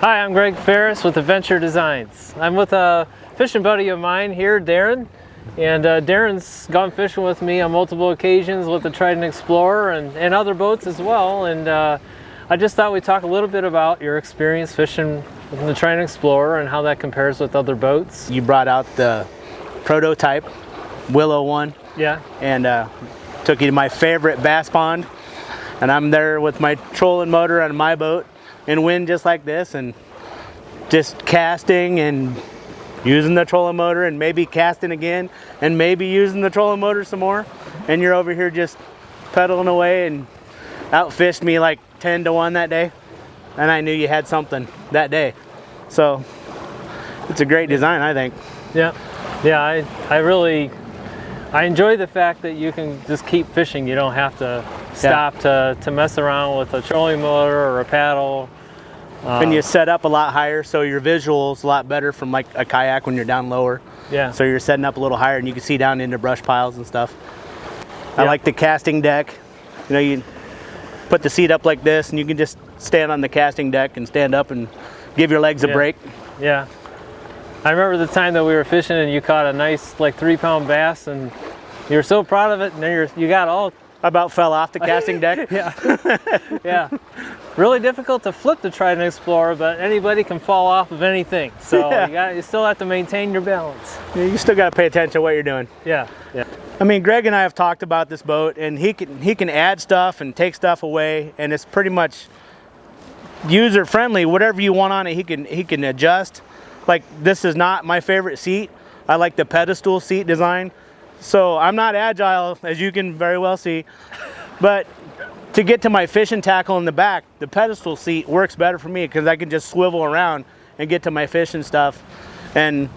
Hi, I'm Greg Ferris with Adventure Designs. I'm with a fishing buddy of mine here, Darin. And Darin's gone fishing with me on multiple occasions with the Trident Explorer and other boats as well. And I just thought we'd talk a little bit about your experience fishing with the Trident Explorer and how that compares with other boats. You brought out the prototype Willow one. Yeah. And took you to my favorite bass pond. And I'm there with my trolling motor on my boat in wind just like this, and just casting and using the trolling motor and maybe casting again and maybe using the trolling motor some more. And you're over here just pedaling away and outfished me like 10 to 1 that day. And I knew you had something that day. So it's a great design, I think. Yeah. Yeah, I enjoy the fact that you can just keep fishing. You don't have to stop to mess around with a trolling motor or a paddle. And you set up a lot higher, so your visual's a lot better from like a kayak when you're down lower. Yeah. So you're setting up a little higher and you can see down into brush piles and stuff. I like the casting deck. You know, you put the seat up like this and you can just stand on the casting deck and stand up and give your legs a break. Yeah. I remember the time that we were fishing and you caught a nice like 3-pound bass and you were so proud of it, and then you got all... I about fell off the casting deck. Yeah. Yeah. Really difficult to flip the Trident Explorer, but anybody can fall off of anything. So you still have to maintain your balance. You still got to pay attention to what you're doing. Yeah. Yeah. I mean, Greg and I have talked about this boat, and he can add stuff and take stuff away, and it's pretty much user friendly. Whatever you want on it, he can adjust. Like, this is not my favorite seat. I like the pedestal seat design. So I'm not agile, as you can very well see, but to get to my fishing tackle in the back, the pedestal seat works better for me because I can just swivel around and get to my fishing stuff. And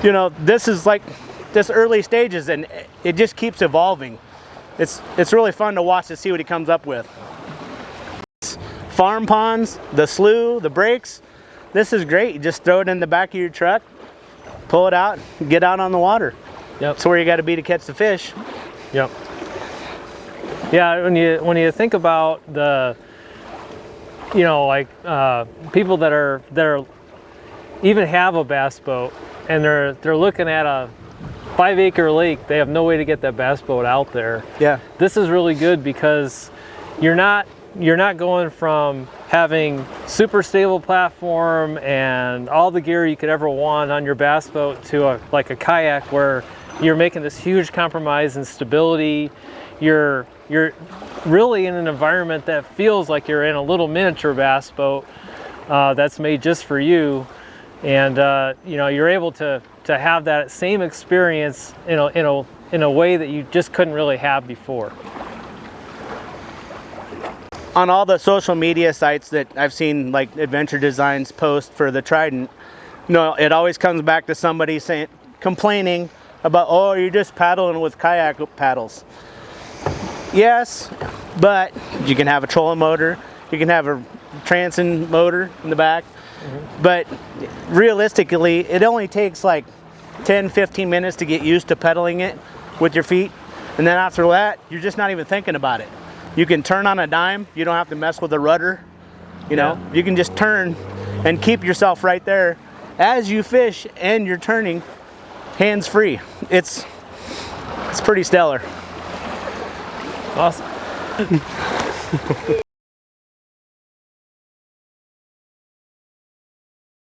you know, this is like this early stages, and it just keeps evolving. It's really fun to watch to see what he comes up with. Farm ponds, the slough, the brakes, this is great. You just throw it in the back of your truck, pull it out, get out on the water. Yep. That's where you got to be to catch the fish. Yep. Yeah, when you think about the, you know, like people that are even have a bass boat and they're looking at a 5-acre lake, they have no way to get that bass boat out there. Yeah. This is really good because you're not going from having super stable platform and all the gear you could ever want on your bass boat to like a kayak where you're making this huge compromise in stability. You're really in an environment that feels like you're in a little miniature bass boat that's made just for you, and you know, you're able to have that same experience in a way that you just couldn't really have before. On all the social media sites that I've seen, like Adventure Designs post for the Trident, you know, it always comes back to somebody complaining about, oh, you're just paddling with kayak paddles. Yes, but you can have a trolling motor, you can have a transom motor in the back, but realistically, it only takes like 10-15 minutes to get used to pedaling it with your feet, and then after that, you're just not even thinking about it. You can turn on a dime, you don't have to mess with the rudder, you know, you can just turn and keep yourself right there as you fish and you're turning hands-free. It's pretty stellar. Awesome.